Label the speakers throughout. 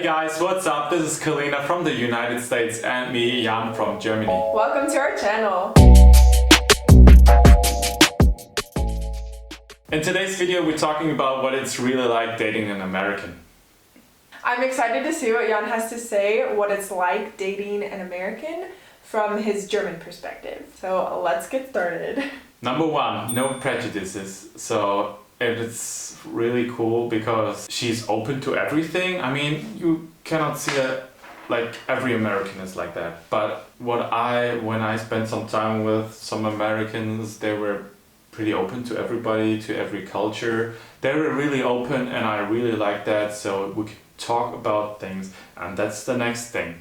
Speaker 1: guys, what's up? This is Kalina from the United States and me, Jan from Germany.
Speaker 2: Welcome to our channel.
Speaker 1: In today's video, we're talking about what it's really like dating an American.
Speaker 2: I'm excited to see what Jan has to say, what it's like dating an American from his German perspective. So let's get started.
Speaker 1: Number one, no prejudices. So it's really cool because she's open to everything. I mean, you cannot see it like every American is like that. But when I spent some time with some Americans, they were pretty open to everybody, to every culture. They were really open and I really like that. So we could talk about things, and that's the next thing.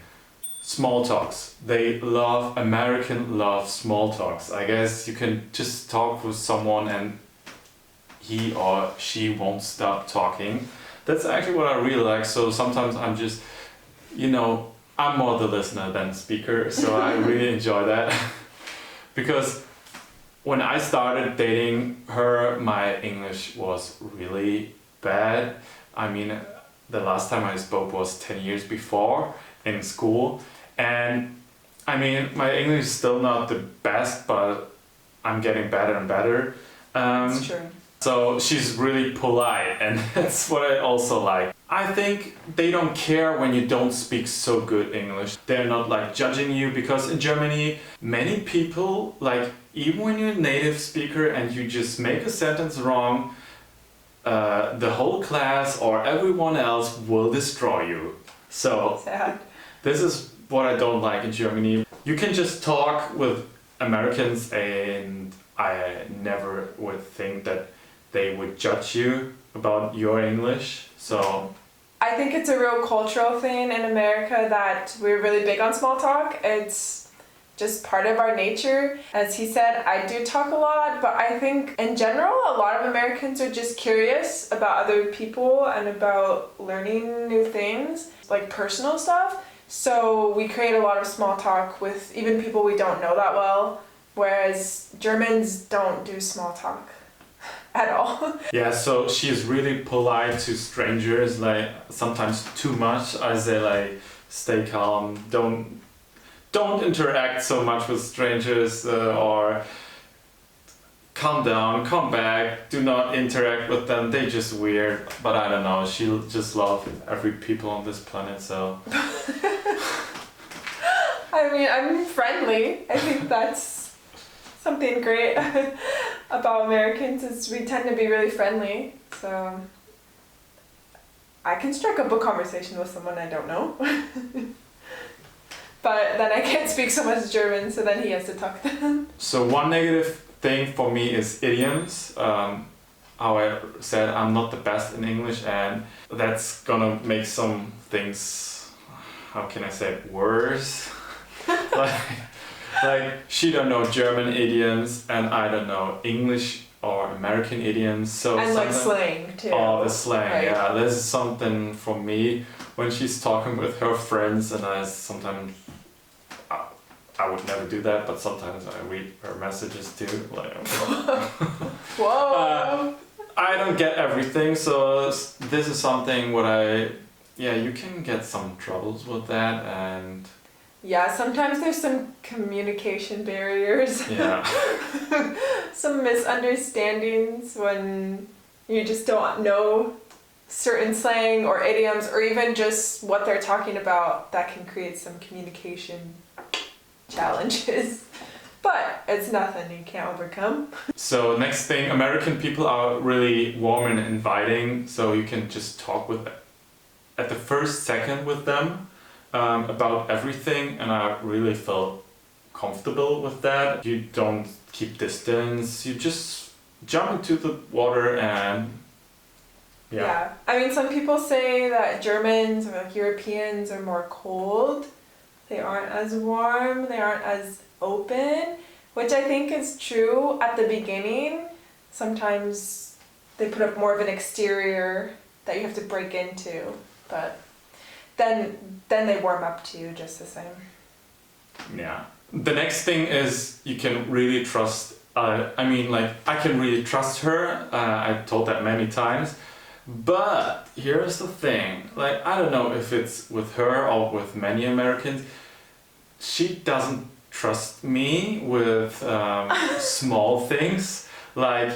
Speaker 1: Small talks. American love small talks. I guess you can just talk with someone and he or she won't stop talking. That's actually what I really like. So sometimes I'm just, I'm more the listener than speaker. So I really enjoy that. Because when I started dating her, my English was really bad. I mean, the last time I spoke was 10 years before in school. And I mean, my English is still not the best, but I'm getting better and better.
Speaker 2: That's true.
Speaker 1: So she's really polite, and that's what I also like. I think they don't care when you don't speak so good English. They're not like judging you, because in Germany, many people, like even when you're a native speaker and you just make a sentence wrong, the whole class or everyone else will destroy you. So
Speaker 2: sad.
Speaker 1: This is what I don't like in Germany. You can just talk with Americans and I never would think that they would judge you about your English. So
Speaker 2: I think it's a real cultural thing in America that we're really big on small talk. It's just part of our nature. As he said, I do talk a lot, but I think in general a lot of Americans are just curious about other people and about learning new things, like personal stuff. So we create a lot of small talk with even people we don't know that well, whereas Germans don't do small talk at all.
Speaker 1: Yeah, so she's really polite to strangers, like sometimes too much. I say like, stay calm, don't interact so much with strangers, or calm down, come back, do not interact with them, they just weird. But I don't know, she'll just love every people on this planet, so.
Speaker 2: I mean, I'm friendly. I think that's something great about Americans, is we tend to be really friendly. So I can strike up a conversation with someone I don't know. But then I can't speak so much German, so then he has to talk to them.
Speaker 1: So one negative thing for me is idioms. How I said, I'm not the best in English, and that's gonna make some things, how can I say it, worse. like she don't know German idioms and I don't know English or American idioms. So
Speaker 2: and like slang too.
Speaker 1: Oh, the slang,
Speaker 2: right?
Speaker 1: Yeah. This is something for me when she's talking with her friends, and I would never do that, but sometimes I read her messages too. Like,
Speaker 2: whoa!
Speaker 1: I don't get everything, so this is something you can get some troubles with that, and
Speaker 2: yeah, sometimes there's some communication barriers.
Speaker 1: Yeah.
Speaker 2: Some misunderstandings when you just don't know certain slang or idioms, or even just what they're talking about. That can create some communication challenges. But it's nothing you can't overcome. So
Speaker 1: next thing, American people are really warm and inviting, so you can just talk at the first second with them about everything, and I really felt comfortable with that. You don't keep distance, you just jump into the water and yeah.
Speaker 2: I mean, some people say that Germans or like Europeans are more cold. They aren't as warm, they aren't as open, which I think is true at the beginning. Sometimes they put up more of an exterior that you have to break into, but then they warm up to you just the same.
Speaker 1: Yeah. The next thing is you can really trust, I can really trust her. I told that many times. But here's the thing, like, I don't know if it's with her or with many Americans, she doesn't trust me with small things, like,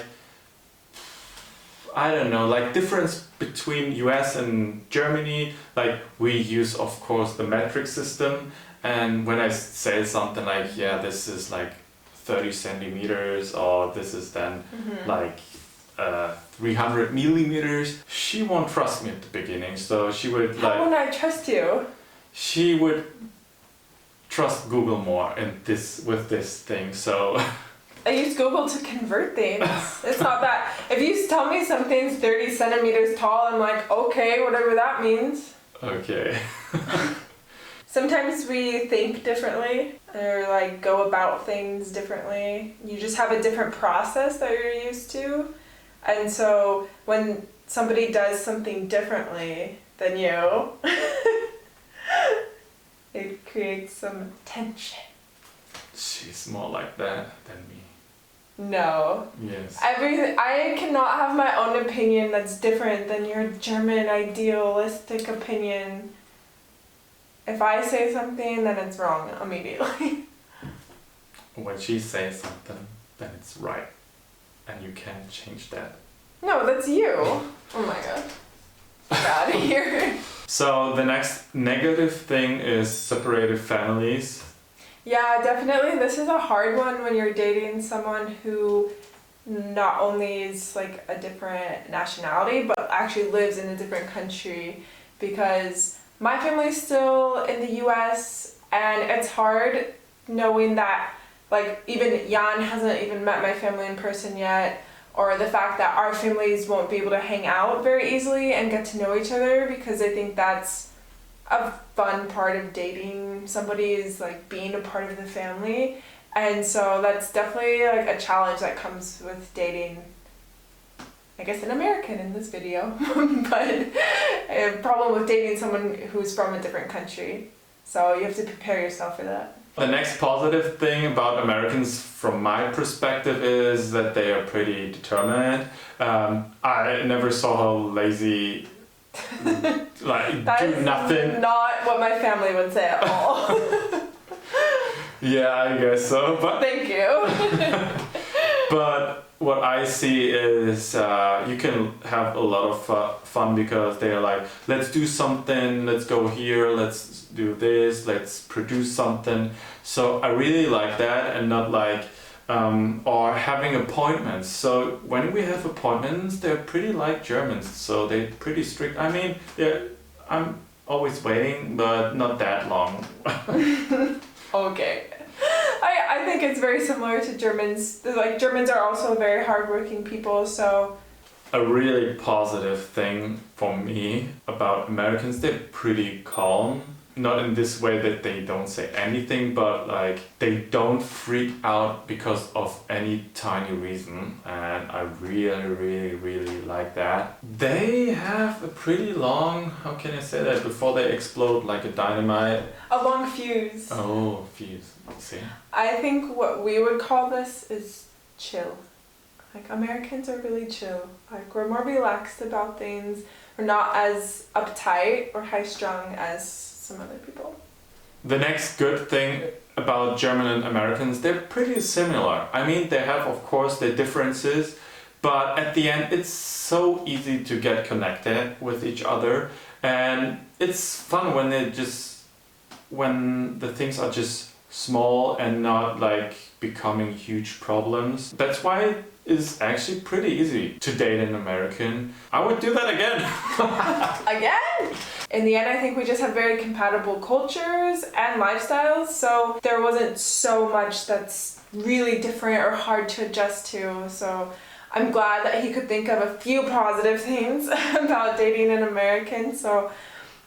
Speaker 1: I don't know, like difference between US and Germany, like we use of course the metric system, and when I say something like, yeah, this is like 30 centimeters or this is then like 300 millimeters, she won't trust me at the beginning, so she would like...
Speaker 2: How would I trust you?
Speaker 1: She would trust Google more in this, with this thing, so...
Speaker 2: I use Google to convert things. It's not that. If you tell me something's 30 centimeters tall, I'm like, okay, whatever that means.
Speaker 1: Okay.
Speaker 2: Sometimes we think differently or like go about things differently. You just have a different process that you're used to. And so when somebody does something differently than you, it creates some tension.
Speaker 1: She's more like that than me.
Speaker 2: No.
Speaker 1: Yes.
Speaker 2: I cannot have my own opinion that's different than your German idealistic opinion. If I say something, then it's wrong immediately.
Speaker 1: When she says something, then it's right. And you can't change that.
Speaker 2: No, that's you. Oh my god. Get out of here.
Speaker 1: So the next negative thing is separated families.
Speaker 2: Yeah, definitely. This is a hard one when you're dating someone who not only is like a different nationality, but actually lives in a different country. Because my family's still in the US, and it's hard knowing that, like, even Jan hasn't even met my family in person yet, or the fact that our families won't be able to hang out very easily and get to know each other, because I think that's a fun part of dating somebody, is like being a part of the family. And so that's definitely like a challenge that comes with dating, I guess, an American in this video, but a problem with dating someone who's from a different country. So you have to prepare yourself for that.
Speaker 1: The next positive thing about Americans from my perspective is that they are pretty determined. I never saw how lazy, like,
Speaker 2: That
Speaker 1: do
Speaker 2: is
Speaker 1: nothing.
Speaker 2: not what my family would say at all.
Speaker 1: Yeah, I guess so. But
Speaker 2: Thank you.
Speaker 1: But what I see is you can have a lot of fun because they're like, let's do something, let's go here, let's do this, let's produce something. So I really like that, and not like, or having appointments. So when we have appointments, they're pretty like Germans, so they're pretty strict. I mean, I'm always waiting, but not that long.
Speaker 2: Okay. I think it's very similar to Germans. Like, Germans are also very hardworking people, so...
Speaker 1: A really positive thing for me about Americans, they're pretty calm. Not in this way that they don't say anything, but like they don't freak out because of any tiny reason. And I really, really, really like that. They have a pretty long, how can I say that, before they explode like a dynamite?
Speaker 2: A long fuse.
Speaker 1: Oh, fuse. See?
Speaker 2: I think what we would call this is chill. Like, Americans are really chill. Like, we're more relaxed about things. We're not as uptight or high-strung as some other people.
Speaker 1: The next good thing about German and Americans, they're pretty similar. I mean, they have, of course, their differences, but at the end, it's so easy to get connected with each other. And it's fun when when the things are just small and not like becoming huge problems. That's why it's actually pretty easy to date an American. I would do that again.
Speaker 2: Again? In the end, I think we just have very compatible cultures and lifestyles, so there wasn't so much that's really different or hard to adjust to. So I'm glad that he could think of a few positive things about dating an American. So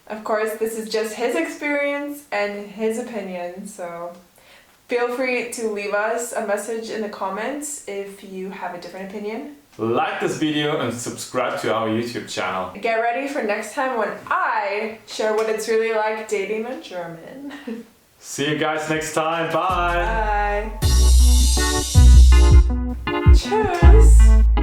Speaker 2: of course, this is just his experience and his opinion, so feel free to leave us a message in the comments if you have a different opinion.
Speaker 1: Like this video and subscribe to our YouTube channel.
Speaker 2: Get ready for next time when I share what it's really like dating a German.
Speaker 1: See you guys next time. Bye.
Speaker 2: Bye. Tschüss.